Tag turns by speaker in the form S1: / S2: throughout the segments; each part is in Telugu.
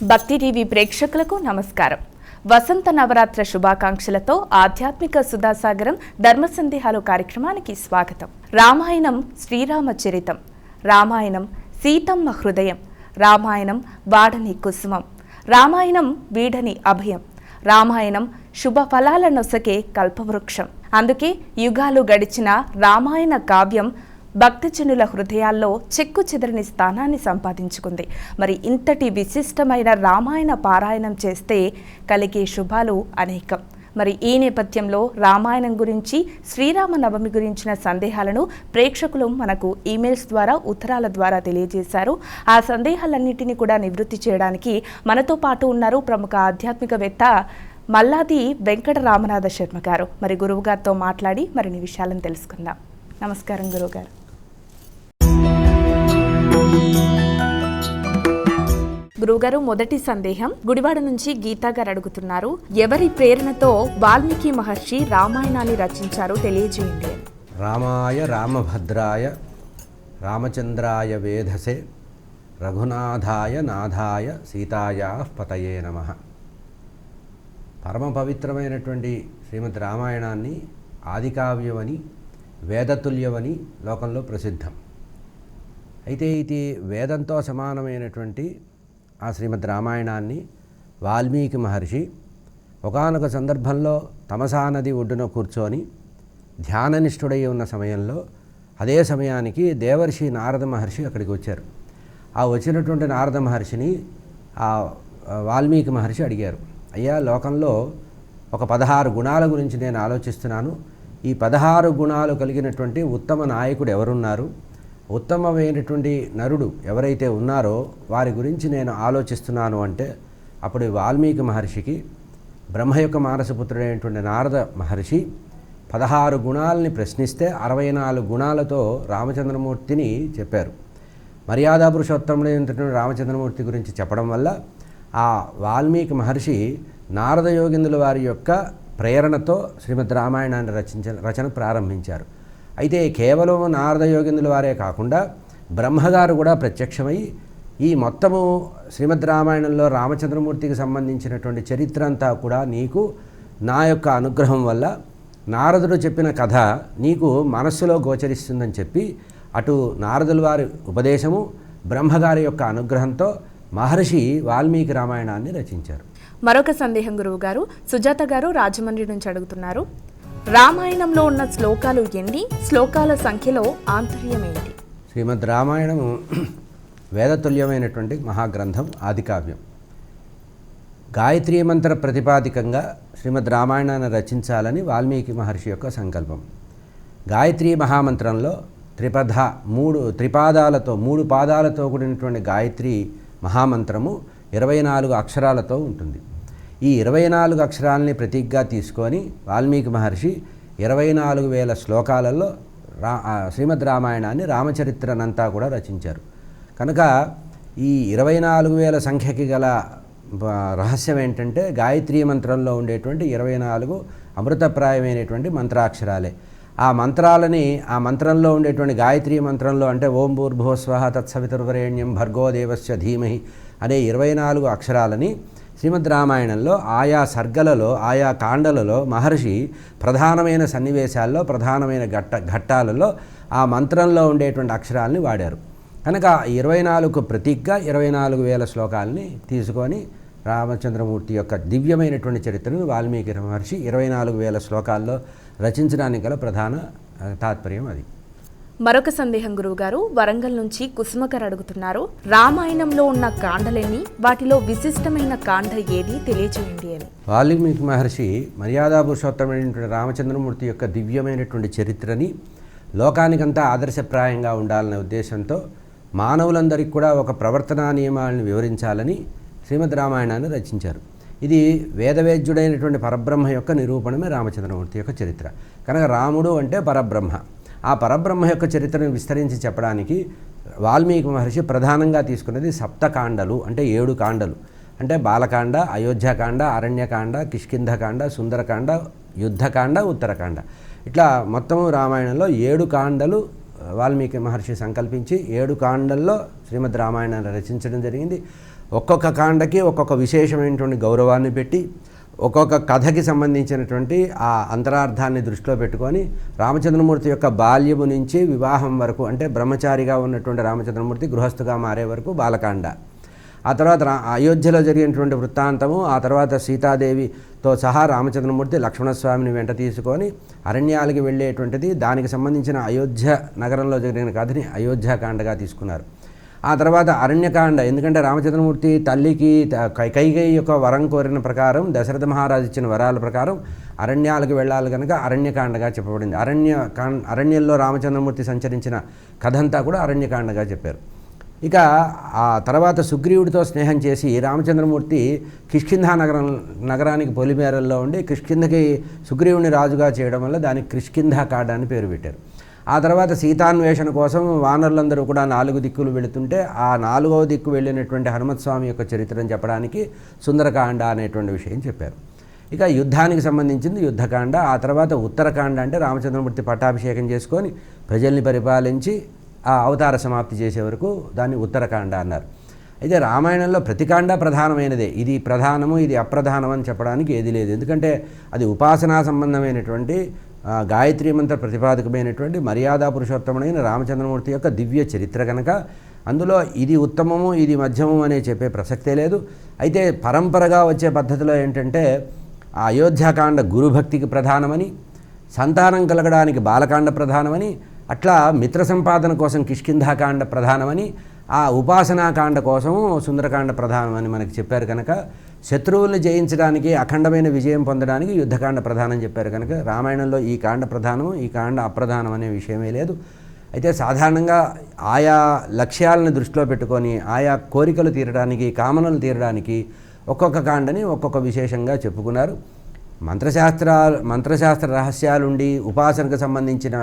S1: భక్తి టీవీ ప్రేక్షకులకు నమస్కారం. వసంత నవరాత్రి శుభాకాంక్షలతో ఆధ్యాత్మిక సుధాసాగరం ధర్మ సందేహాలు కార్యక్రమానికి స్వాగతం. రామాయణం శ్రీరామచరితం, రామాయణం సీతమ్మ హృదయం, రామాయణం వాడని కుసుమం, రామాయణం వీడని అభయం, రామాయణం శుభ ఫలాల నొసకే కల్పవృక్షం. అందుకే యుగాలు గడిచిన రామాయణ కావ్యం భక్తజనుల హృదయాల్లో చెక్కు చెదరని స్థానాన్ని సంపాదించుకుంది. మరి ఇంతటి విశిష్టమైన రామాయణ పారాయణం చేస్తే కలిగే శుభాలు అనేకం. మరి ఈ నేపథ్యంలో రామాయణం గురించి, శ్రీరామనవమి గురించిన సందేహాలను ప్రేక్షకులు మనకు ఈమెయిల్స్ ద్వారా, ఉత్తరాల ద్వారా తెలియజేశారు. ఆ సందేహాలన్నింటినీ కూడా నివృత్తి చేయడానికి మనతో పాటు ఉన్నారు ప్రముఖ ఆధ్యాత్మికవేత్త మల్లాది వెంకట రామనాథ శర్మ గారు. మరి గురువుగారితో మాట్లాడి మరిన్ని విషయాలను తెలుసుకుందాం. నమస్కారం గురువుగారు. గురువుగారు, మొదటి సందేహం గుడివాడ నుంచి గీతా గారు అడుగుతున్నారు. ఎవరి ప్రేరణతో వాల్మీకి మహర్షి రామాయణాన్ని రచించారో తెలియజేయండి.
S2: రామాయ రామభద్రాయ రామచంద్రాయ వేధసే రఘునాథాయ నాథాయ సీతాయా పతయే నమః. పరమ పవిత్రమైనటువంటి శ్రీమద్ రామాయణాన్ని ఆదికావ్యమని, వేదతుల్యమని లోకంలో ప్రసిద్ధం. అయితే ఇది వేదంతో సమానమైనటువంటి ఆ శ్రీమద్ రామాయణాన్ని వాల్మీకి మహర్షి ఒకానొక సందర్భంలో తమసా నది ఒడ్డున కూర్చొని ధ్యాననిష్ఠుడై ఉన్న సమయంలో, అదే సమయానికి దేవర్షి నారద మహర్షి అక్కడికి వచ్చారు. ఆ వచ్చినటువంటి నారద మహర్షిని ఆ వాల్మీకి మహర్షి అడిగారు, అయ్యా, లోకంలో ఒక 16 గుణాల గురించి నేను ఆలోచిస్తున్నాను. ఈ 16 గుణాలు కలిగినటువంటి ఉత్తమ నాయకుడు ఎవరున్నారు, ఉత్తమమైనటువంటి నరుడు ఎవరైతే ఉన్నారో వారి గురించి నేను ఆలోచిస్తున్నాను అంటే, అప్పుడు వాల్మీకి మహర్షికి బ్రహ్మ యొక్క మానసపుత్రుడైనటువంటి నారద మహర్షి 16 గుణాలని ప్రశ్నిస్తే 64 గుణాలతో రామచంద్రమూర్తిని చెప్పారు. మర్యాదా పురుషోత్తముడైనటువంటి రామచంద్రమూర్తి గురించి చెప్పడం వల్ల ఆ వాల్మీకి మహర్షి నారద యోగిందుల వారి యొక్క ప్రేరణతో శ్రీమద్ రామాయణాన్ని రచన ప్రారంభించారు. అయితే కేవలం నారద యోగిందుల వారే కాకుండా బ్రహ్మగారు కూడా ప్రత్యక్షమై ఈ మొత్తము శ్రీమద్ రామాయణంలో రామచంద్రమూర్తికి సంబంధించినటువంటి చరిత్ర అంతా కూడా నీకు నా యొక్క అనుగ్రహం వల్ల నారదుడు చెప్పిన కథ నీకు మనస్సులో గోచరిస్తుందని చెప్పి, అటు నారదుల వారి ఉపదేశము, బ్రహ్మగారి యొక్క అనుగ్రహంతో మహర్షి వాల్మీకి రామాయణాన్ని రచించారు.
S1: మరొక సందేహం గురువు గారు, సుజాత గారు రాజమండ్రి నుంచి అడుగుతున్నారు. రామాయణంలో ఉన్న శ్లోకాలు ఎన్ని, శ్లోకాల సంఖ్యలో ఆంతర్యం ఏంటి?
S2: శ్రీమద్ రామాయణము వేదతుల్యమైనటువంటి మహాగ్రంథం, ఆదికావ్యం. గాయత్రీ మంత్ర ప్రతిపాదికంగా శ్రీమద్ రామాయణాన్ని రచించాలని వాల్మీకి మహర్షి యొక్క సంకల్పం. గాయత్రీ మహామంత్రంలో మూడు పాదాలతో కూడినటువంటి గాయత్రీ మహామంత్రము 24 అక్షరాలతో ఉంటుంది. ఈ 24 అక్షరాలని ప్రతీకగా తీసుకొని వాల్మీకి మహర్షి 24,000 శ్లోకాలలో శ్రీమద్ రామాయణాన్ని, రామచరిత్రనంతా కూడా రచించారు. కనుక ఈ 24,000 సంఖ్యకి గల రహస్యం ఏంటంటే, గాయత్రీ మంత్రంలో ఉండేటువంటి 24 అమృతప్రాయమైనటువంటి మంత్రాక్షరాలే. ఆ మంత్రాలని, ఆ మంత్రంలో ఉండేటువంటి గాయత్రీ మంత్రంలో అంటే ఓం భూర్భువస్వః తత్సవితుర్వరేణ్యం భర్గో దేవస్య ధీమహి అనే 24 అక్షరాలని శ్రీమద్ రామాయణంలో ఆయా సర్గలలో, ఆయా కాండలలో మహర్షి ప్రధానమైన సన్నివేశాల్లో, ప్రధానమైన ఘట్టాలలో ఆ మంత్రంలో ఉండేటువంటి అక్షరాలని వాడారు. కనుక 24కు ప్రతీకగా 24,000 శ్లోకాలని తీసుకొని రామచంద్రమూర్తి యొక్క దివ్యమైనటువంటి చరిత్రను వాల్మీకి మహర్షి 24,000 శ్లోకాల్లో రచించడానికి గల ప్రధాన తాత్పర్యం అది.
S1: మరొక సందేహం గురువుగారు, వరంగల్ నుంచి కుసుమకర్ అడుగుతున్నారు. రామాయణంలో ఉన్న కాండలెన్ని, వాటిలో విశిష్టమైన కాండ ఏది తెలియజేయండి అని.
S2: వాల్మీకి మహర్షి మర్యాదా పురుషోత్తమైనటువంటి రామచంద్రమూర్తి యొక్క దివ్యమైనటువంటి చరిత్రని లోకానికంతా ఆదర్శప్రాయంగా ఉండాలనే ఉద్దేశంతో మానవులందరికీ కూడా ఒక ప్రవర్తనా నియమాలను వివరించాలని శ్రీమద్ రామాయణాన్ని రచించారు. ఇది వేదవేద్యుడైనటువంటి పరబ్రహ్మ యొక్క నిరూపణమే రామచంద్రమూర్తి యొక్క చరిత్ర. కనుక రాముడు అంటే పరబ్రహ్మ. ఆ పరబ్రహ్మ యొక్క చరిత్రను విస్తరించి చెప్పడానికి వాల్మీకి మహర్షి ప్రధానంగా తీసుకున్నది సప్తకాండలు, అంటే 7 కాండలు. అంటే బాలకాండ, అయోధ్యకాండ, అరణ్యకాండ, కిష్కింధకాండ, సుందరకాండ, యుద్ధకాండ, ఉత్తరకాండ. ఇట్లా మొత్తము రామాయణంలో 7 కాండలు వాల్మీకి మహర్షి సంకల్పించి 7 కాండల్లో శ్రీమద్ రామాయణాన్ని రచించడం జరిగింది. ఒక్కొక్క కాండకి ఒక్కొక్క విశేషమైనటువంటి గౌరవాన్ని పెట్టి ఒక్కొక్క కథకి సంబంధించినటువంటి ఆ అంతరార్థాన్ని దృష్టిలో పెట్టుకొని రామచంద్రమూర్తి యొక్క బాల్యము నుంచి వివాహం వరకు, అంటే బ్రహ్మచారిగా ఉన్నటువంటి రామచంద్రమూర్తి గృహస్థుగా మారే వరకు బాలకాండ, ఆ తర్వాత అయోధ్యలో జరిగినటువంటి వృత్తాంతము, ఆ తర్వాత సీతాదేవితో సహా రామచంద్రమూర్తి లక్ష్మణస్వామిని వెంట తీసుకొని అరణ్యాలకి వెళ్ళేటువంటిది, దానికి సంబంధించిన అయోధ్య నగరంలో జరిగిన కథని అయోధ్యాకాండగా తీసుకున్నారు. ఆ తర్వాత అరణ్యకాండ, ఎందుకంటే రామచంద్రమూర్తి తల్లికి కైకేయి యొక్క వరం కోరిన ప్రకారం, దశరథ మహారాజు ఇచ్చిన వరాల ప్రకారం అరణ్యాలకు వెళ్ళాలి కనుక అరణ్యకాండగా చెప్పబడింది. అరణ్యంలో రామచంద్రమూర్తి సంచరించిన కథంతా కూడా అరణ్యకాండగా చెప్పారు. ఇక ఆ తర్వాత సుగ్రీవుడితో స్నేహం చేసి రామచంద్రమూర్తి కిష్కింధా నగరానికి పొలిమేరల్లో ఉండి కిష్కింధకి సుగ్రీవుని రాజుగా చేయడం వల్ల దానికి కిష్కింధాకాండ అని పేరు పెట్టారు. ఆ తర్వాత సీతాన్వేషణ కోసం వానరులందరూ కూడా 4 దిక్కులు వెళుతుంటే ఆ 4వ దిక్కు వెళ్ళినటువంటి హనుమత్స్వామి యొక్క చరిత్రను చెప్పడానికి సుందరకాండ అనేటువంటి విషయం చెప్పారు. ఇక యుద్ధానికి సంబంధించింది యుద్ధకాండ. ఆ తర్వాత ఉత్తరకాండ, అంటే రామచంద్రమూర్తి పట్టాభిషేకం చేసుకొని ప్రజల్ని పరిపాలించి ఆ అవతార సమాప్తి చేసే వరకు దాన్ని ఉత్తరకాండ అన్నారు. అయితే రామాయణంలో ప్రతికాండ ప్రధానమైనదే. ఇది ప్రధానము, ఇది అప్రధానం అని చెప్పడానికి ఏది లేదు. ఎందుకంటే అది ఉపాసనా సంబంధమైనటువంటి గాయత్రీ మంత్ర ప్రతిపాదకమైనటువంటి మర్యాదా పురుషోత్తముడైన రామచంద్రమూర్తి యొక్క దివ్య చరిత్ర కనుక అందులో ఇది ఉత్తమము, ఇది మధ్యమము అనే చెప్పే ప్రసక్తే లేదు. అయితే పరంపరగా వచ్చే పద్ధతిలో ఏంటంటే ఆ అయోధ్యాకాండ గురుభక్తికి ప్రధానమని, సంతానం కలగడానికి బాలకాండ ప్రధానమని, అట్లా మిత్ర సంపాదన కోసం కిష్కింధాకాండ ప్రధానమని, ఆ ఉపాసనాకాండ కోసం సుందరకాండ ప్రధానమని మనకి చెప్పారు కనుక శత్రువుల్ని జయించడానికి, అఖండమైన విజయం పొందడానికి యుద్ధకాండ ప్రధానం చెప్పారు కనుక రామాయణంలో ఈ కాండ ప్రధానము, ఈ కాండ అప్రధానం అనే విషయమే లేదు. అయితే సాధారణంగా ఆయా లక్ష్యాలను దృష్టిలో పెట్టుకొని ఆయా కోరికలు తీరడానికి, కామనలు తీరడానికి ఒక్కొక్క కాండని ఒక్కొక్క విశేషంగా చెప్పుకున్నారు. మంత్రశాస్త్ర రహస్యాలుండి ఉపాసనకు సంబంధించిన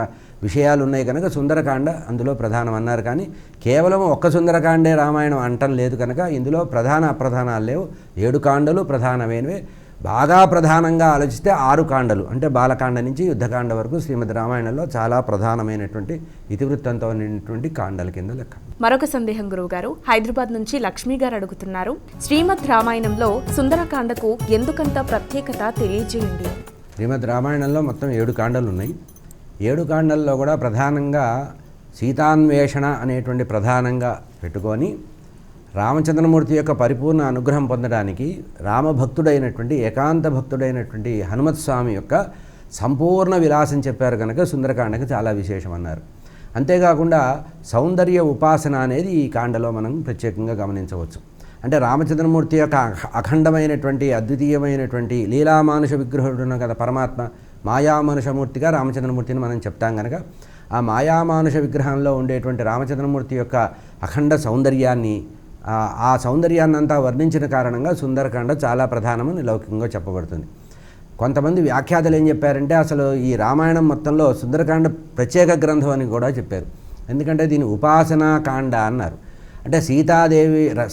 S2: విషయాలు ఉన్నాయి కనుక సుందరకాండ అందులో ప్రధానం అన్నారు. కానీ కేవలం ఒక్క సుందరకాండే రామాయణం అంటం లేదు కనుక ఇందులో ప్రధాన అప్రధానాలు లేవు. 7 కాండలు ప్రధానమైనవే. బాగా ప్రధానంగా ఆలోచిస్తే 6 కాండలు, అంటే బాలకాండ నుంచి యుద్ధకాండ వరకు శ్రీమద్ రామాయణంలో చాలా ప్రధానమైనటువంటి ఇతివృత్తంతో ఉన్నటువంటి కాండల కింద లెక్క.
S1: మరొక సందేహం గురువుగారు, హైదరాబాద్ నుంచి లక్ష్మీ గారు అడుగుతున్నారు. శ్రీమద్ రామాయణంలో సుందరకాండకు ఎందుకంత ప్రత్యేకత తెలియజేయండి.
S2: శ్రీమద్ రామాయణంలో మొత్తం 7 కాండలు ఉన్నాయి. 7 కాండల్లో కూడా ప్రధానంగా సీతాన్వేషణ అనేటువంటి ప్రధానంగా పెట్టుకొని రామచంద్రమూర్తి యొక్క పరిపూర్ణ అనుగ్రహం పొందడానికి రామభక్తుడైనటువంటి ఏకాంత భక్తుడైనటువంటి హనుమత్స్వామి యొక్క సంపూర్ణ విలాసం చెప్పారు కనుక సుందరకాండకి చాలా విశేషం అన్నారు. అంతేకాకుండా సౌందర్య ఉపాసన అనేది ఈ కాండలో మనం ప్రత్యేకంగా గమనించవచ్చు. అంటే రామచంద్రమూర్తి యొక్క అఖండమైనటువంటి అద్వితీయమైనటువంటి లీలామానుష విగ్రహుడున్న కదా పరమాత్మ, మాయామానుషమూర్తిగా రామచంద్రమూర్తిని మనం చెప్తాం కనుక ఆ మాయామానుష విగ్రహంలో ఉండేటువంటి రామచంద్రమూర్తి యొక్క అఖండ సౌందర్యాన్ని, ఆ సౌందర్యాన్నంతా వర్ణించిన కారణంగా సుందరకాండ చాలా ప్రధానమని లౌకికంగా చెప్పబడుతుంది. కొంతమంది వ్యాఖ్యాతలు ఏం చెప్పారంటే అసలు ఈ రామాయణం మొత్తంలో సుందరకాండ ప్రత్యేక గ్రంథం అని కూడా చెప్పారు. ఎందుకంటే దీని ఉపాసనా కాండ అన్నారు. అంటే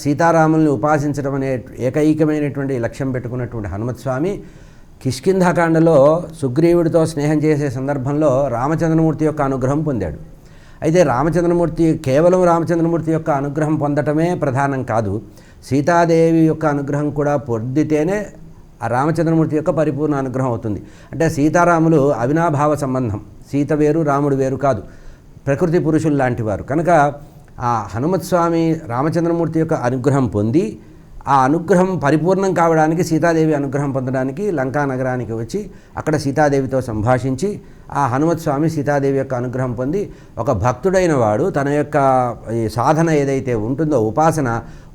S2: సీతారాముల్ని ఉపాసించడం అనే ఏకైకమైనటువంటి లక్ష్యం పెట్టుకున్నటువంటి హనుమత్స్వామి కిష్కింధాకాండలో సుగ్రీవుడితో స్నేహం చేసే సందర్భంలో రామచంద్రమూర్తి యొక్క అనుగ్రహం పొందాడు. అయితే కేవలం రామచంద్రమూర్తి యొక్క అనుగ్రహం పొందటమే ప్రధానం కాదు, సీతాదేవి యొక్క అనుగ్రహం కూడా పొందితేనే ఆ రామచంద్రమూర్తి యొక్క పరిపూర్ణ అనుగ్రహం అవుతుంది. అంటే సీతారాములు అవినాభావ సంబంధం, సీత వేరు రాముడు వేరు కాదు, ప్రకృతి పురుషులు లాంటివారు కనుక ఆ హనుమత్స్వామి రామచంద్రమూర్తి యొక్క అనుగ్రహం పొంది ఆ అనుగ్రహం పరిపూర్ణం కావడానికి, సీతాదేవి అనుగ్రహం పొందడానికి లంకా నగరానికి వచ్చి అక్కడ సీతాదేవితో సంభాషించి ఆ హనుమత్స్వామి సీతాదేవి యొక్క అనుగ్రహం పొంది ఒక భక్తుడైన వాడు తన యొక్క సాధన ఏదైతే ఉంటుందో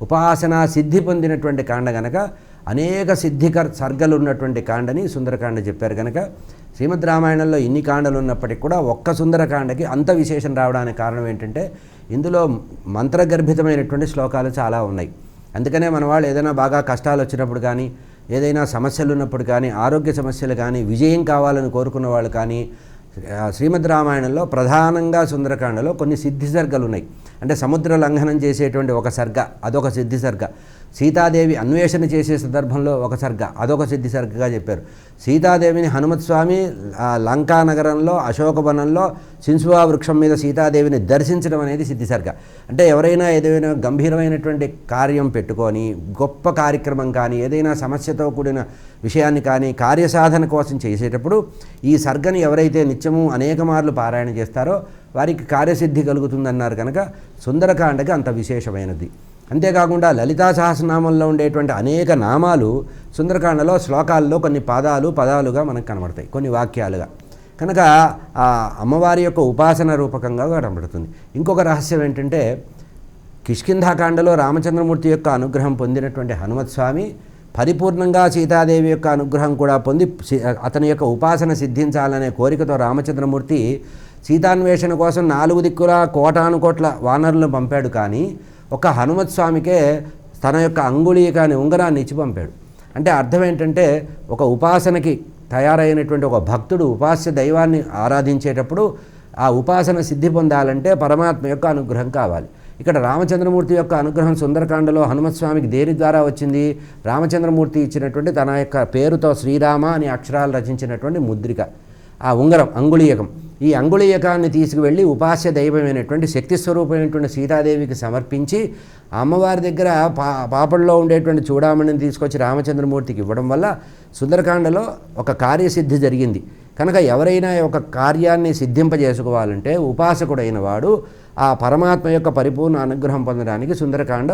S2: ఉపాసన సిద్ధి పొందినటువంటి కాండ గనక అనేక సర్గలు ఉన్నటువంటి కాండని సుందరకాండ చెప్పారు కనుక శ్రీమద్ రామాయణంలో ఇన్ని కాండలు ఉన్నప్పటికీ కూడా ఒక్క సుందరకాండకి అంత విశేషం రావడానికి కారణం ఏంటంటే ఇందులో మంత్రగర్భితమైనటువంటి శ్లోకాలు చాలా ఉన్నాయి. అందుకనే మన వాళ్ళు ఏదైనా బాగా కష్టాలు వచ్చినప్పుడు కానీ, ఏదైనా సమస్యలు ఉన్నప్పుడు కానీ, ఆరోగ్య సమస్యలు కానీ, విజయం కావాలని కోరుకున్న వాళ్ళు కానీ శ్రీమద్ రామాయణంలో ప్రధానంగా సుందరకాండలో కొన్ని సిద్ధి సర్గలు ఉన్నాయి. అంటే సముద్ర లంఘనం చేసేటువంటి ఒక సర్గ, అదొక సిద్ధి సర్గ. సీతాదేవి అన్వేషణ చేసే సందర్భంలో ఒక సర్గ, అదొక సిద్ధి సర్గగా చెప్పారు. సీతాదేవిని హనుమత్ స్వామి లంకా నగరంలో అశోకవనంలో సింసువా వృక్షం మీద సీతాదేవిని దర్శించడం అనేది సిద్ధి సర్గ. అంటే ఎవరైనా ఏదైనా గంభీరమైనటువంటి కార్యం పెట్టుకొని గొప్ప కార్యక్రమం కానీ ఏదైనా సమస్యతో కూడిన విషయాన్ని కానీ కార్యసాధన కోసం చేసేటప్పుడు ఈ సర్గని ఎవరైతే నిత్యము అనేక మార్లు పారాయణ చేస్తారో వారికి కార్యసిద్ధి కలుగుతుందన్నారు కనుక సుందరకాండకి అంత విశేషమైనది. అంతేకాకుండా లలితా సహస్రనామంలో ఉండేటువంటి అనేక నామాలు సుందరకాండలో శ్లోకాల్లో కొన్ని పదాలుగా మనకు కనబడతాయి, కొన్ని వాక్యాలుగా. కనుక ఆ అమ్మవారి యొక్క ఉపాసన రూపకంగా కనబడుతుంది. ఇంకొక రహస్యం ఏంటంటే కిష్కింధాకాండలో రామచంద్రమూర్తి యొక్క అనుగ్రహం పొందినటువంటి హనుమత్ స్వామి పరిపూర్ణంగా సీతాదేవి యొక్క అనుగ్రహం కూడా పొంది అతని యొక్క ఉపాసన సిద్ధించాలనే కోరికతో రామచంద్రమూర్తి సీతాన్వేషణ కోసం 4 దిక్కుల కోటానుకోట్ల వానరులను పంపాడు. కానీ ఒక హనుమత్ స్వామికే తన యొక్క అంగుళీకాని ఉంగరాన్ని ఇచ్చి పంపాడు. అంటే అర్థం ఏంటంటే ఒక ఉపాసనకి తయారైనటువంటి ఒక భక్తుడు ఉపాస్య దైవాన్ని ఆరాధించేటప్పుడు ఆ ఉపాసన సిద్ధి పొందాలంటే పరమాత్మ యొక్క అనుగ్రహం కావాలి. ఇక్కడ రామచంద్రమూర్తి యొక్క అనుగ్రహం సుందరకాండలో హనుమత్ స్వామికి దేని ద్వారా వచ్చింది? రామచంద్రమూర్తి ఇచ్చినటువంటి తన యొక్క పేరుతో శ్రీరామ అనే అక్షరాలు రచించినటువంటి ముద్రిక, ఆ ఉంగరం అంగుళీయకం. ఈ అంగుళీయకాన్ని తీసుకువెళ్ళి ఉపాస్య దైవమైనటువంటి శక్తి స్వరూపమైనటువంటి సీతాదేవికి సమర్పించి అమ్మవారి దగ్గర పాపల్లో ఉండేటువంటి చూడామణిని తీసుకొచ్చి రామచంద్రమూర్తికి ఇవ్వడం వల్ల సుందరకాండలో ఒక కార్యసిద్ధి జరిగింది. కనుక ఎవరైనా ఒక కార్యాన్ని సిద్ధింపజేసుకోవాలంటే ఉపాసకుడైన వాడు ఆ పరమాత్మ యొక్క పరిపూర్ణ అనుగ్రహం పొందడానికి సుందరకాండ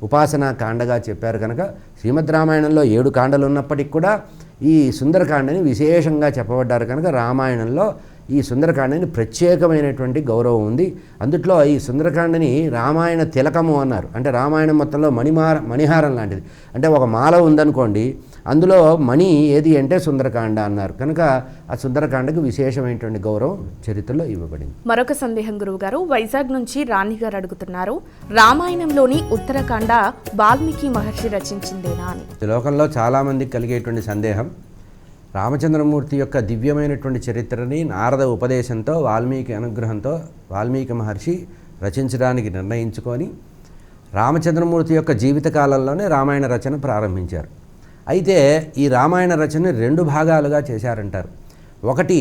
S2: ఉపాసనా కాండగా చెప్పారు. కనుక శ్రీమద్ రామాయణంలో 7 కాండలు ఉన్నప్పటికీ కూడా ఈ సుందరకాండని విశేషంగా చెప్పబడ్డారు. కనుక రామాయణంలో ఈ సుందరకాండని ప్రత్యేకమైనటువంటి గౌరవం ఉంది. అందుట్లో ఈ సుందరకాండని రామాయణ తిలకము అన్నారు. అంటే రామాయణం మొత్తంలో మణిహారం లాంటిది. అంటే ఒక మాల ఉందనుకోండి, అందులో మణి ఏది అంటే సుందరకాండ అన్నారు. కనుక ఆ సుందరకాండకు విశేషమైనటువంటి గౌరవం చరిత్రలో ఇవ్వబడింది.
S1: మరొక సందేహం గురువుగారు, వైజాగ్ నుంచి రాణి గారు అడుగుతున్నారు, రామాయణంలోని ఉత్తరకాండ వాల్మీకి మహర్షి రచించిందేనా అని.
S2: లోకంలో చాలామందికి కలిగేటువంటి సందేహం, రామచంద్రమూర్తి యొక్క దివ్యమైనటువంటి చరిత్రని నారద ఉపదేశంతో వాల్మీకి అనుగ్రహంతో వాల్మీకి మహర్షి రచించడానికి నిర్ణయించుకొని రామచంద్రమూర్తి యొక్క జీవితకాలంలోనే రామాయణ రచన ప్రారంభించారు. అయితే ఈ రామాయణ రచనని 2 భాగాలుగా చేశారంటారు. ఒకటి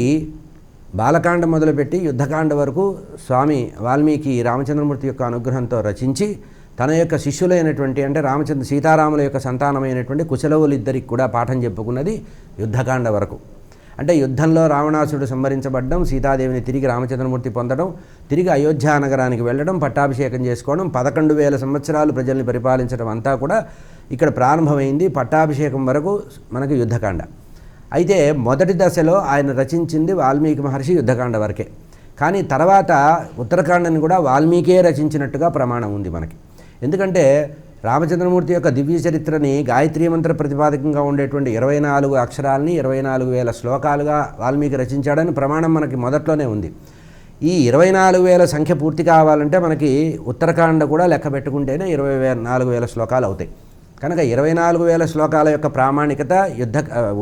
S2: బాలకాండ మొదలుపెట్టి యుద్ధకాండ వరకు స్వామి వాల్మీకి రామచంద్రమూర్తి యొక్క అనుగ్రహంతో రచించి తన యొక్క శిష్యులైనటువంటి అంటే సీతారాముల యొక్క సంతానమైనటువంటి కుశలవులిద్దరికి కూడా పాఠం చెప్పుకున్నది యుద్ధకాండ వరకు. అంటే యుద్ధంలో రావణాసుడు సంహరించబడడం, సీతాదేవిని తిరిగి రామచంద్రమూర్తి పొందడం, తిరిగి అయోధ్య నగరానికి వెళ్ళడం, పట్టాభిషేకం చేసుకోవడం, 11,000 సంవత్సరాలు ప్రజల్ని పరిపాలించడం అంతా కూడా ఇక్కడ ప్రారంభమైంది. పట్టాభిషేకం వరకు మనకు యుద్ధకాండ. అయితే మొదటి దశలో ఆయన రచించింది వాల్మీకి మహర్షి యుద్ధకాండ వరకే. కానీ తర్వాత ఉత్తరకాండని కూడా వాల్మీకే రచించినట్టుగా ప్రమాణం ఉంది మనకి. ఎందుకంటే రామచంద్రమూర్తి యొక్క దివ్య చరిత్రని గాయత్రీ మంత్ర ప్రతిపాదకంగా ఉండేటువంటి 24 అక్షరాలని 24,000 శ్లోకాలుగా వాల్మీకి రచించాడని ప్రమాణం మనకి మొదట్లోనే ఉంది. ఈ 24,000 సంఖ్య పూర్తి కావాలంటే మనకి ఉత్తరకాండ కూడా లెక్క పెట్టుకుంటేనే 24,000 శ్లోకాలు అవుతాయి. కనుక 24,000 శ్లోకాల యొక్క ప్రామాణికత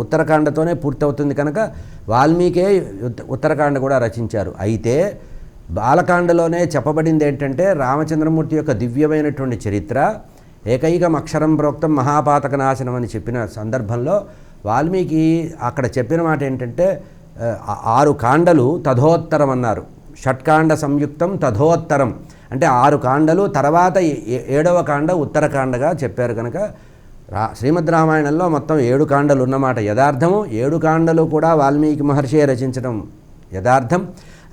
S2: ఉత్తరకాండతోనే పూర్తవుతుంది. కనుక వాల్మీకే ఉత్తరకాండ కూడా రచించారు. అయితే బాలకాండలోనే చెప్పబడింది ఏంటంటే రామచంద్రమూర్తి యొక్క దివ్యమైనటువంటి చరిత్ర ఏకైకం అక్షరం ప్రోక్తం మహాపాతక నాశనం అని చెప్పిన సందర్భంలో వాల్మీకి అక్కడ చెప్పిన మాట ఏంటంటే 6 కాండలు తథోత్తరం అన్నారు. షట్కాండ సంయుక్తం తథోత్తరం అంటే 6 కాండలు, తర్వాత 7వ కాండ ఉత్తరకాండగా చెప్పారు. కనుక శ్రీమద్ రామాయణంలో మొత్తం 7 కాండలు ఉన్నమాట యథార్థము. 7 కాండలు కూడా వాల్మీకి మహర్షి రచించడం యథార్థం.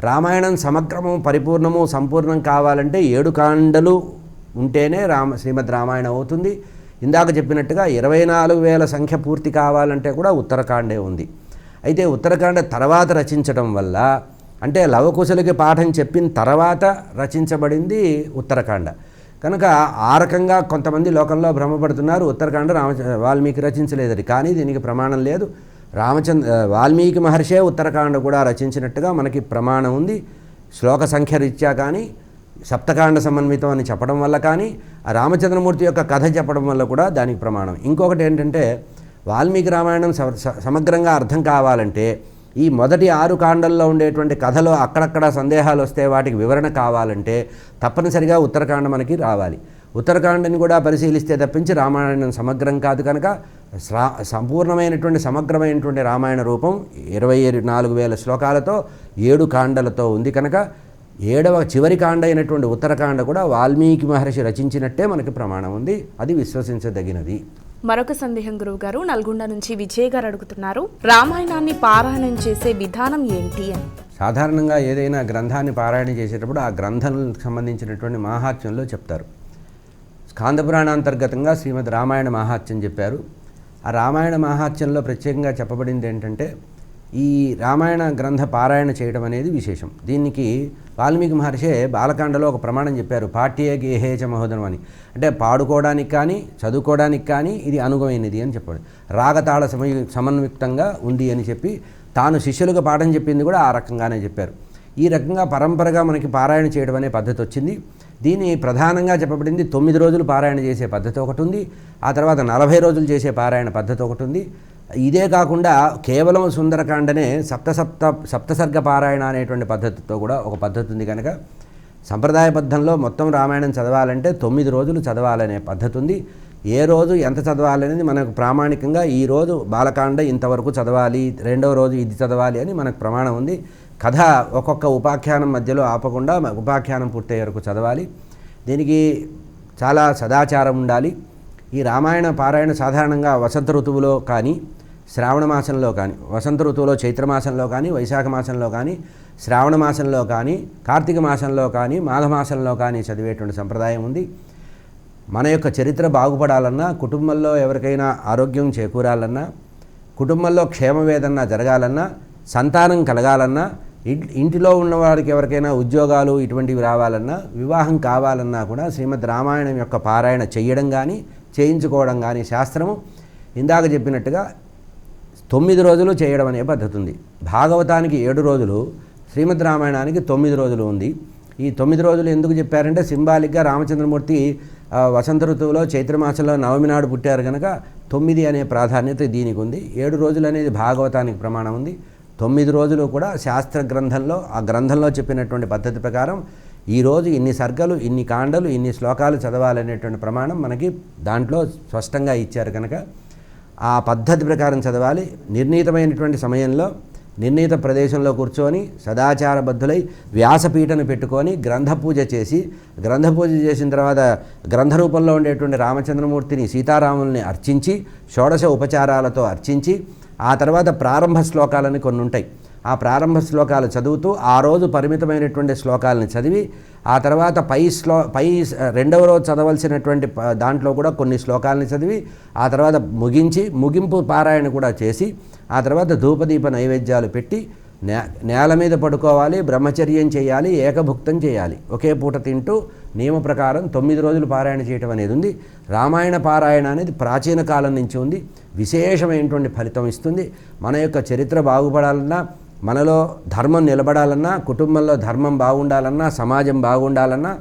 S2: రామాయణం సమగ్రము పరిపూర్ణము సంపూర్ణం కావాలంటే 7 కాండలు ఉంటేనే శ్రీమద్ రామాయణం అవుతుంది. ఇందాక చెప్పినట్టుగా 24,000 సంఖ్య పూర్తి కావాలంటే కూడా ఉత్తరకాండే ఉంది. అయితే ఉత్తరకాండ తర్వాత రచించడం వల్ల అంటే లవకుశలకి పాఠం చెప్పిన తర్వాత రచించబడింది ఉత్తరకాండ. కనుక ఆ రకంగా కొంతమంది లోకంలో భ్రమపడుతున్నారు, ఉత్తరకాండ వాల్మీకి రచించలేదని. కానీ దీనికి ప్రమాణం లేదు. వాల్మీకి మహర్షే ఉత్తరకాండ కూడా రచించినట్టుగా మనకి ప్రమాణం ఉంది. శ్లోక సంఖ్య రీత్యా కానీ సప్తకాండ సమన్వితం అని చెప్పడం వల్ల కానీ ఆ రామచంద్రమూర్తి యొక్క కథ చెప్పడం వల్ల కూడా దానికి ప్రమాణం. ఇంకొకటి ఏంటంటే వాల్మీకి రామాయణం సమగ్రంగా అర్థం కావాలంటే ఈ మొదటి 6 కాండల్లో ఉండేటువంటి కథలో అక్కడక్కడ సందేహాలు వస్తే వాటికి వివరణ కావాలంటే తప్పనిసరిగా ఉత్తరకాండ మనకి రావాలి. ఉత్తరకాండని కూడా పరిశీలిస్తే తప్పించి రామాయణం సమగ్రం కాదు కనుక సమగ్రమైనటువంటి రామాయణ రూపం 24,000 శ్లోకాలతో 7 కాండలతో ఉంది కనుక 7వ చివరి కాండ అయినటువంటి ఉత్తరకాండ కూడా వాల్మీకి మహర్షి రచించినట్టే మనకి ప్రమాణం ఉంది. అది విశ్వసించదగినది.
S1: మరొక సందేహం గురువు గారు, నల్గొండ నుంచి విజయ్ గారు అడుగుతున్నారు, రామాయణాన్ని పారాయణం చేసే విధానం ఏంటి అని.
S2: సాధారణంగా ఏదైనా గ్రంథాన్ని పారాయణ చేసేటప్పుడు ఆ గ్రంథానికి సంబంధించినటువంటి మహాత్మ్యంలో చెప్తారు. స్కాందపురాణాంతర్గతంగా శ్రీమద్ రామాయణ మహాత్మ్యం చెప్పారు. ఆ రామాయణ మహాత్మ్యంలో ప్రత్యేకంగా చెప్పబడింది ఏంటంటే ఈ రామాయణ గ్రంథ పారాయణ చేయడం అనేది విశేషం. దీనికి వాల్మీకి మహర్షి బాలకాండలో ఒక ప్రమాణం చెప్పారు, పాఠ్యే గేహేచ మహోదనం అని. అంటే పాడుకోవడానికి కానీ చదువుకోవడానికి కానీ ఇది అనుగుణమైనది అని చెప్పాడు. రాగతాళ సమన్వితంగా ఉంది అని చెప్పి తాను శిష్యులుగా పాఠం చెప్పింది కూడా ఆ రకంగానే చెప్పారు. ఈ రకంగా పరంపరగా మనకి పారాయణ చేయడం అనే పద్ధతి వచ్చింది. దీని ప్రధానంగా చెప్పబడింది 9 రోజులు పారాయణ చేసే పద్ధతి ఒకటి ఉంది, ఆ తర్వాత 40 రోజులు చేసే పారాయణ పద్ధతి ఒకటి ఉంది. ఇదే కాకుండా కేవలం సుందరకాండనే సప్తసర్గ పారాయణ అనేటువంటి పద్ధతితో కూడా ఒక పద్ధతి ఉంది కనుక సంప్రదాయబద్ధంలో మొత్తం రామాయణం చదవాలంటే 9 రోజులు చదవాలనే పద్ధతి ఉంది. ఏ రోజు ఎంత చదవాలనేది మనకు ప్రామాణికంగా ఈ రోజు బాలకాండ ఇంతవరకు చదవాలి, రెండవ రోజు ఇది చదవాలి అని మనకు ప్రమాణం ఉంది. కథ ఒక్కొక్క ఉపాఖ్యానం మధ్యలో ఆపకుండా ఉపాఖ్యానం పూర్తయ్యే వరకు చదవాలి. దీనికి చాలా సదాచారం ఉండాలి. ఈ రామాయణ పారాయణ సాధారణంగా వసంత ఋతువులో కానీ శ్రావణ మాసంలో కానీ, వసంత ఋతువులో చైత్రమాసంలో కానీ, వైశాఖ మాసంలో కానీ, శ్రావణ మాసంలో కానీ, కార్తీక మాసంలో కానీ, మాఘమాసంలో కానీ చదివేటువంటి సంప్రదాయం ఉంది. మన యొక్క చరిత్ర బాగుపడాలన్నా, కుటుంబంలో ఎవరికైనా ఆరోగ్యం చేకూరాలన్నా, కుటుంబంలో క్షేమవేదన జరగాలన్నా, సంతానం కలగాలన్నా, ఇంటిలో ఉన్నవారికి ఎవరికైనా ఉద్యోగాలు ఇటువంటివి రావాలన్నా, వివాహం కావాలన్నా కూడా శ్రీమద్ రామాయణం యొక్క పారాయణ చేయడం కానీ చేయించుకోవడం కానీ శాస్త్రము ఇందాక చెప్పినట్టుగా 9 రోజులు చేయడం అనే పద్ధతి ఉంది. భాగవతానికి 7 రోజులు, శ్రీమద్ రామాయణానికి 9 రోజులు ఉంది. ఈ 9 రోజులు ఎందుకు చెప్పారంటే సింబాలిక్గా రామచంద్రమూర్తి వసంత ఋతువులో చైత్రమాసంలో నవమి నాడు పుట్టారు కనుక 9 అనే ప్రాధాన్యత దీనికి ఉంది. 7 రోజులు అనేది భాగవతానికి ప్రమాణం ఉంది. 9 రోజులు కూడా శాస్త్ర గ్రంథంలో ఆ గ్రంథంలో చెప్పినటువంటి పద్ధతి ప్రకారం ఈరోజు ఇన్ని సర్గలు, ఇన్ని కాండలు, ఇన్ని శ్లోకాలు చదవాలనేటువంటి ప్రమాణం మనకి దాంట్లో స్పష్టంగా ఇచ్చారు కనుక ఆ పద్ధతి ప్రకారం చదవాలి. నిర్ణీతమైనటువంటి సమయంలో నిర్ణీత ప్రదేశంలో కూర్చొని సదాచారబద్ధులై వ్యాసపీఠను పెట్టుకొని గ్రంథ పూజ చేసి, గ్రంథ పూజ చేసిన తర్వాత గ్రంథ రూపంలో ఉండేటువంటి రామచంద్రమూర్తిని, సీతారాముల్ని అర్చించి, షోడశ ఉపచారాలతో అర్చించి, ఆ తర్వాత ప్రారంభ శ్లోకాలని కొన్ని ఉంటాయి. ఆ ప్రారంభ శ్లోకాలు చదువుతూ ఆ రోజు పరిమితమైనటువంటి శ్లోకాలను చదివి, ఆ తర్వాత పై రెండవ రోజు చదవలసినటువంటి దాంట్లో కూడా కొన్ని శ్లోకాలని చదివి, ఆ తర్వాత ముగింపు పారాయణ కూడా చేసి, ఆ తర్వాత ధూపదీప నైవేద్యాలు పెట్టి నేల మీద పడుకోవాలి, బ్రహ్మచర్యం చేయాలి, ఏకభుక్తం చేయాలి. ఒకే పూట తింటూ నియమ ప్రకారం 9 రోజులు పారాయణ చేయటం అనేది ఉంది. రామాయణ పారాయణ అనేది ప్రాచీన కాలం నుంచి ఉంది. విశేషమైనటువంటి ఫలితం ఇస్తుంది. మన యొక్క చరిత్ర బాగుపడాలన్నా, మనలో ధర్మం నిలబడాలన్నా, కుటుంబంలో ధర్మం బాగుండాలన్నా, సమాజం బాగుండాలన్నా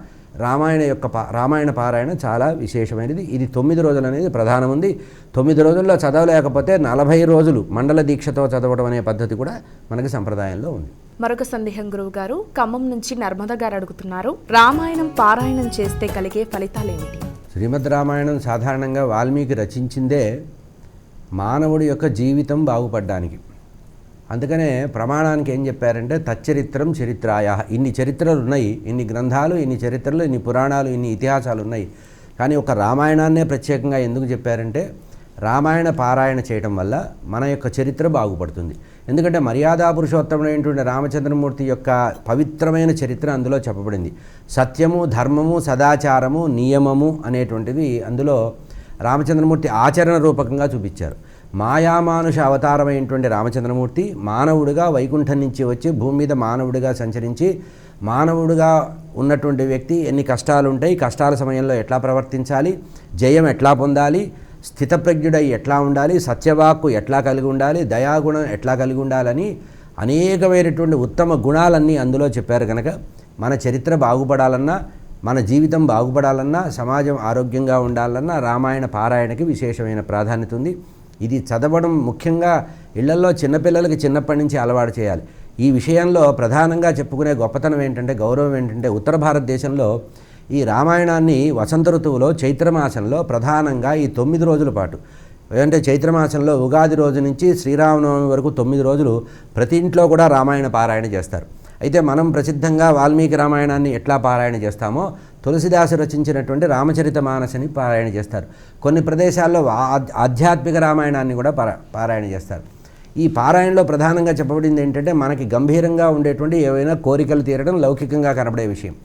S2: రామాయణ పారాయణ చాలా విశేషమైనది. ఇది 9 రోజులు అనేది ప్రధానం ఉంది. 9 రోజుల్లో చదవలేకపోతే 40 రోజులు మండల దీక్షతో చదవడం అనే పద్ధతి కూడా మనకి సంప్రదాయంలో ఉంది.
S1: మరొక సందేహం గురువు గారు, ఖమ్మం నుంచి నర్మద గారు అడుగుతున్నారు, రామాయణం పారాయణం చేస్తే కలిగే ఫలితాలేమిటి?
S2: శ్రీమద్ రామాయణం సాధారణంగా వాల్మీకి రచించిందే మానవుడి యొక్క జీవితం బాగుపడడానికి. అందుకనే ప్రమాణానికి ఏం చెప్పారంటే తచ్చరిత్రం చరిత్రాయ. ఇన్ని చరిత్రలు ఉన్నాయి, ఇన్ని గ్రంథాలు, ఇన్ని చరిత్రలు, ఇన్ని పురాణాలు, ఇన్ని ఇతిహాసాలు ఉన్నాయి. కానీ ఒక రామాయణాన్నే ప్రత్యేకంగా ఎందుకు చెప్పారంటే రామాయణ పారాయణ చేయటం వల్ల మన యొక్క చరిత్ర బాగుపడుతుంది. ఎందుకంటే మర్యాదా పురుషోత్తముడైనటువంటి రామచంద్రమూర్తి యొక్క పవిత్రమైన చరిత్ర అందులో చెప్పబడింది. సత్యము, ధర్మము, సదాచారము, నియమము అనేటువంటివి అందులో రామచంద్రమూర్తి ఆచరణ రూపకంగా చూపించారు. మాయామానుష అవతారమైనటువంటి రామచంద్రమూర్తి మానవుడిగా వైకుంఠం నుంచి వచ్చి భూమి మీద మానవుడిగా సంచరించి, మానవుడిగా ఉన్నటువంటి వ్యక్తి ఎన్ని కష్టాలు ఉంటాయి, కష్టాల సమయంలో ఎట్లా ప్రవర్తించాలి, జయం ఎట్లా పొందాలి, స్థితప్రజ్ఞుడై ఎట్లా ఉండాలి, సత్యవాక్కు ఎట్లా కలిగి ఉండాలి, దయాగుణం ఎట్లా కలిగి ఉండాలని అనేకమైనటువంటి ఉత్తమ గుణాలన్నీ అందులో చెప్పారు కనుక మన చరిత్ర బాగుపడాలన్నా, మన జీవితం బాగుపడాలన్నా, సమాజం ఆరోగ్యంగా ఉండాలన్నా రామాయణ పారాయణకి విశేషమైన ప్రాధాన్యత ఉంది. ఇది చదవడం ముఖ్యంగా ఇళ్లలో చిన్నపిల్లలకి చిన్నప్పటి నుంచి అలవాటు చేయాలి. ఈ విషయంలో ప్రధానంగా చెప్పుకునే గొప్పతనం ఏంటంటే, గౌరవం ఏంటంటే, ఉత్తర భారతదేశంలో ఈ రామాయణాన్ని వసంత ఋతువులో చైత్రమాసంలో ప్రధానంగా ఈ 9 రోజుల పాటు, అంటే చైత్రమాసంలో ఉగాది రోజు నుంచి శ్రీరామనవమి వరకు 9 రోజులు ప్రతి ఇంట్లో కూడా రామాయణ పారాయణ చేస్తారు. అయితే మనం ప్రసిద్ధంగా వాల్మీకి రామాయణాన్ని ఎట్లా పారాయణ చేస్తామో తులసిదాసు రచించినటువంటి రామచరిత మానసని పారాయణ చేస్తారు. కొన్ని ప్రదేశాల్లో ఆధ్యాత్మిక రామాయణాన్ని కూడా పారాయణ చేస్తారు. ఈ పారాయణలో ప్రధానంగా చెప్పబడింది ఏంటంటే మనకి గంభీరంగా ఉండేటువంటి ఏవైనా కోరికలు తీరడం లౌకికంగా కనబడే విషయం.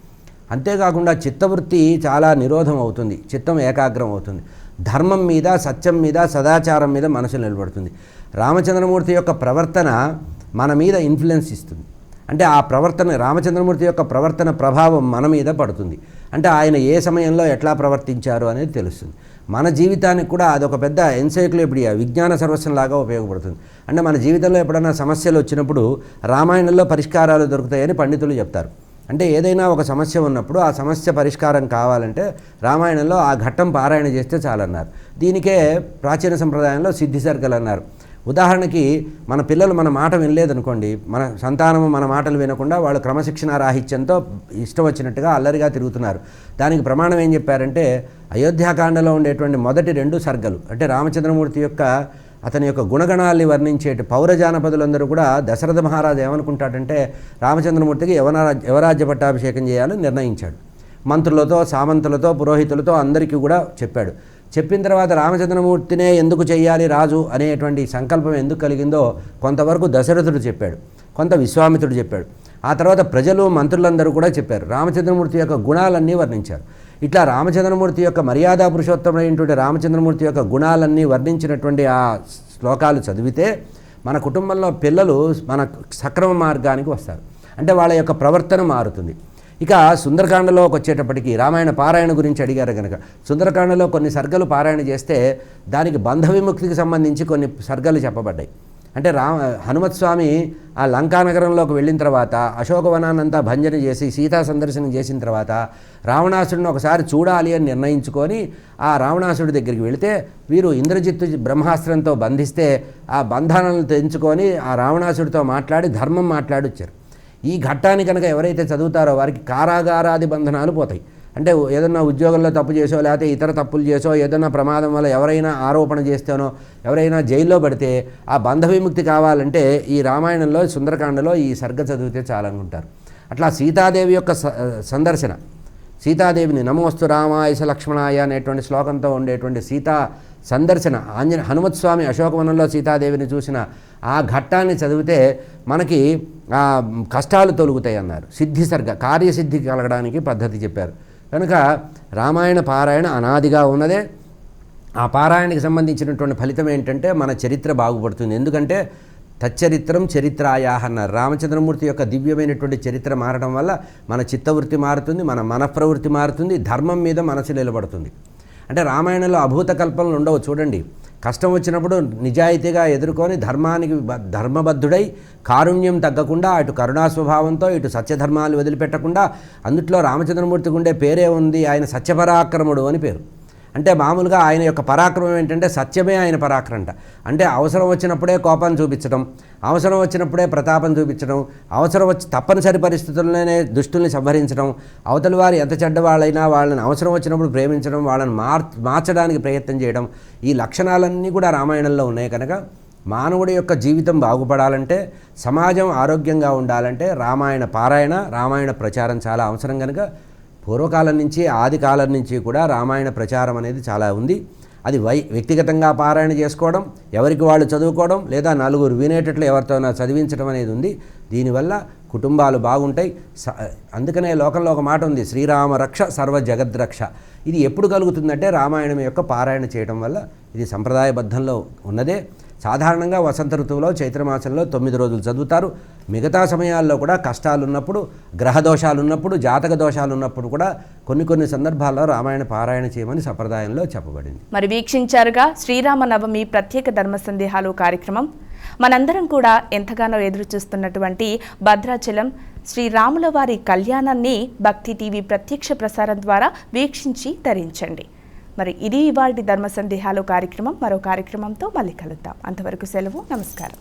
S2: అంతేకాకుండా చిత్తవృత్తి చాలా నిరోధం అవుతుంది, చిత్తం ఏకాగ్రం అవుతుంది, ధర్మం మీద, సత్యం మీద, సదాచారం మీద మనసు నిలబడుతుంది. రామచంద్రమూర్తి యొక్క ప్రవర్తన మన మీద ఇన్ఫ్లుయెన్స్ ఇస్తుంది. అంటే ఆ ప్రవర్తన, రామచంద్రమూర్తి యొక్క ప్రవర్తన ప్రభావం మన మీద పడుతుంది. అంటే ఆయన ఏ సమయంలో ఎట్లా ప్రవర్తించారు అనేది తెలుస్తుంది. మన జీవితానికి కూడా అదొక పెద్ద ఎన్సైక్లోపీడియా, విజ్ఞాన సర్వస్వంలాగా ఉపయోగపడుతుంది. అంటే మన జీవితంలో ఎప్పుడైనా సమస్యలు వచ్చినప్పుడు రామాయణంలో పరిష్కారాలు దొరుకుతాయని పండితులు చెప్తారు. అంటే ఏదైనా ఒక సమస్య ఉన్నప్పుడు ఆ సమస్య పరిష్కారం కావాలంటే రామాయణంలో ఆ ఘట్టం పారాయణ చేస్తే చాలన్నారు. దీనికే ప్రాచీన సంప్రదాయంలో సిద్ధి సర్గలు అన్నారు. ఉదాహరణకి మన పిల్లలు మన మాట వినలేదనుకోండి, మన సంతానము మన మాటలు వినకుండా వాళ్ళు క్రమశిక్షణ రాహిత్యంతో ఇష్టం వచ్చినట్టుగా అల్లరిగా తిరుగుతున్నారు. దానికి ప్రమాణం ఏం చెప్పారంటే, అయోధ్యాకాండలో ఉండేటువంటి మొదటి 2 సర్గలు, అంటే రామచంద్రమూర్తి యొక్క అతని యొక్క గుణగణాల్ని వర్ణించేటి పౌరజానపదులందరూ కూడా దశరథ మహారాజు ఏమనుకుంటాడంటే రామచంద్రమూర్తికి యవరాజ్య పట్టాభిషేకం చేయాలని నిర్ణయించాడు. మంత్రులతో, సామంతులతో, పురోహితులతో అందరికీ కూడా చెప్పాడు. చెప్పిన తర్వాత రామచంద్రమూర్తినే ఎందుకు చెయ్యాలి రాజు అనేటువంటి సంకల్పం ఎందుకు కలిగిందో కొంతవరకు దశరథుడు చెప్పాడు, కొంత విశ్వామిత్రుడు చెప్పాడు. ఆ తర్వాత ప్రజలు, మంత్రులందరూ కూడా చెప్పారు. రామచంద్రమూర్తి యొక్క గుణాలన్నీ వర్ణించారు. ఇట్లా రామచంద్రమూర్తి యొక్క మర్యాదా పురుషోత్తమైనటువంటి రామచంద్రమూర్తి యొక్క గుణాలన్నీ వర్ణించినటువంటి ఆ శ్లోకాలు చదివితే మన కుటుంబంలో పిల్లలు మన సక్రమ మార్గానికి వస్తారు. అంటే వాళ్ళ యొక్క ప్రవర్తన మారుతుంది. ఇక సుందరకాండలోకి వచ్చేటప్పటికి రామాయణ పారాయణ గురించి అడిగారు కనుక, సుందరకాండలో కొన్ని సర్గలు పారాయణ చేస్తే దానికి బంధ విముక్తికి సంబంధించి కొన్ని సర్గలు చెప్పబడ్డాయి. అంటే హనుమత్ స్వామి ఆ లంకానగరంలోకి వెళ్ళిన తర్వాత అశోకవనాన్నంతా భంజన చేసి సీతా సందర్శనం చేసిన తర్వాత రావణాసుడిని ఒకసారి చూడాలి అని నిర్ణయించుకొని ఆ రావణాసుడి దగ్గరికి వెళితే వీరు ఇంద్రజిత్తు బ్రహ్మాస్త్రంతో బంధిస్తే ఆ బంధాలను తెంచుకొని ఆ రావణాసుడితో మాట్లాడి ధర్మం మాట్లాడొచ్చారు. ఈ ఘట్టాన్ని కనుక ఎవరైతే చదువుతారో వారికి కారాగారాది బంధనాలు పోతాయి. అంటే ఏదన్నా ఉద్యోగంలో తప్పు చేసో, లేకపోతే ఇతర తప్పులు చేసో, ఏదన్నా ప్రమాదం వల్ల ఎవరైనా ఆరోపణ చేస్తేనో, ఎవరైనా జైల్లో పడితే ఆ బంధ విముక్తి కావాలంటే ఈ రామాయణంలో సుందరకాండలో ఈ సర్గ చదివితే చాలనుకుంటారు. అట్లా సీతాదేవి యొక్క సందర్శన, సీతాదేవిని నమోస్తు రామాయ లక్ష్మణాయ అనేటువంటి శ్లోకంతో ఉండేటువంటి సీతా సందర్శన, హనుమత్ స్వామి అశోకవనంలో సీతాదేవిని చూసిన ఆ ఘట్టాన్ని చదివితే మనకి కష్టాలు తొలుగుతాయి అన్నారు. సిద్ధి సర్గ, కార్యసిద్ధి కలగడానికి పద్ధతి చెప్పారు. కనుక రామాయణ పారాయణ అనాదిగా ఉన్నదే. ఆ పారాయణకి సంబంధించినటువంటి ఫలితం ఏంటంటే మన చరిత్ర బాగుపడుతుంది. ఎందుకంటే తచ్చరిత్రం చరిత్రాయా అన్నారు. రామచంద్రమూర్తి యొక్క దివ్యమైనటువంటి చరిత్ర మారడం వల్ల మన చిత్తవృత్తి మారుతుంది, మన మనఃప్రవృత్తి మారుతుంది, ధర్మం మీద మనసు నిలబడుతుంది. అంటే రామాయణంలో అభూత కల్పనలు ఉండవు. చూడండి, కష్టం వచ్చినప్పుడు నిజాయితీగా ఎదుర్కొని ధర్మానికి ధర్మబద్ధుడై కారుణ్యం తగ్గకుండా అటు కరుణా స్వభావంతో ఇటు సత్యధర్మాలు వదిలిపెట్టకుండా, అందుట్లో రామచంద్రమూర్తికి ఉండే పేరే ఉంది, ఆయన సత్యపరాక్రముడు అని పేరు. అంటే మామూలుగా ఆయన యొక్క పరాక్రమం ఏంటంటే సత్యమే ఆయన పరాక్రమంట. అంటే అవసరం వచ్చినప్పుడే కోపాన్ని చూపించడం, అవసరం వచ్చినప్పుడే ప్రతాపం చూపించడం, అవసరం వచ్చి తప్పనిసరి పరిస్థితుల్లోనే దుష్టుల్ని సంహరించడం, అవతలి వారు ఎంత చెడ్డవాళ్ళైనా వాళ్ళని అవసరం వచ్చినప్పుడు ప్రేమించడం, వాళ్ళని మార్చడానికి ప్రయత్నం చేయడం, ఈ లక్షణాలన్నీ కూడా రామాయణంలో ఉన్నాయి. కనుక మానవుడి యొక్క జీవితం బాగుపడాలంటే, సమాజం ఆరోగ్యంగా ఉండాలంటే రామాయణ పారాయణ, రామాయణ ప్రచారం చాలా అవసరం. కనుక పూర్వకాలం నుంచి, ఆది కాలం నుంచి కూడా రామాయణ ప్రచారం అనేది చాలా ఉంది. అది వ్యక్తిగతంగా పారాయణ చేసుకోవడం, ఎవరికి వాళ్ళు చదువుకోవడం, లేదా నలుగురు వినేటట్లు ఎవరితోనో చదివించడం అనేది ఉంది. దీనివల్ల కుటుంబాలు బాగుంటాయి. అందుకనే లోకంలో ఒక మాట ఉంది, శ్రీరామ రక్ష సర్వ జగద్రక్ష. ఇది ఎప్పుడు కలుగుతుందంటే రామాయణం యొక్క పారాయణ చేయడం వల్ల. ఇది సంప్రదాయబద్ధంలో ఉన్నదే. సాధారణంగా వసంత ఋతువులో చైత్రమాసంలో 9 రోజులు చదువుతారు. మిగతా సమయాల్లో కూడా కష్టాలు ఉన్నప్పుడు, గ్రహదోషాలు ఉన్నప్పుడు, జాతక దోషాలు ఉన్నప్పుడు కూడా కొన్ని సందర్భాల్లో రామాయణ పారాయణ చేయమని సంప్రదాయంలో చెప్పబడింది.
S1: మరి వీక్షించారుగా శ్రీరామ నవమి ప్రత్యేక ధర్మ సందేహాలు కార్యక్రమం. మనందరం కూడా ఎంతగానో ఎదురు చూస్తున్నటువంటి భద్రాచలం శ్రీరాముల వారి కళ్యాణాన్ని భక్తి టీవీ ప్రత్యక్ష ప్రసారం ద్వారా వీక్షించి తరించండి. మరి ఇది ఇవాల్టి ధర్మ సందేహాలు కార్యక్రమం. మరో కార్యక్రమంతో మళ్ళీ కలుద్దాం. అంతవరకు సెలవు. నమస్కారం.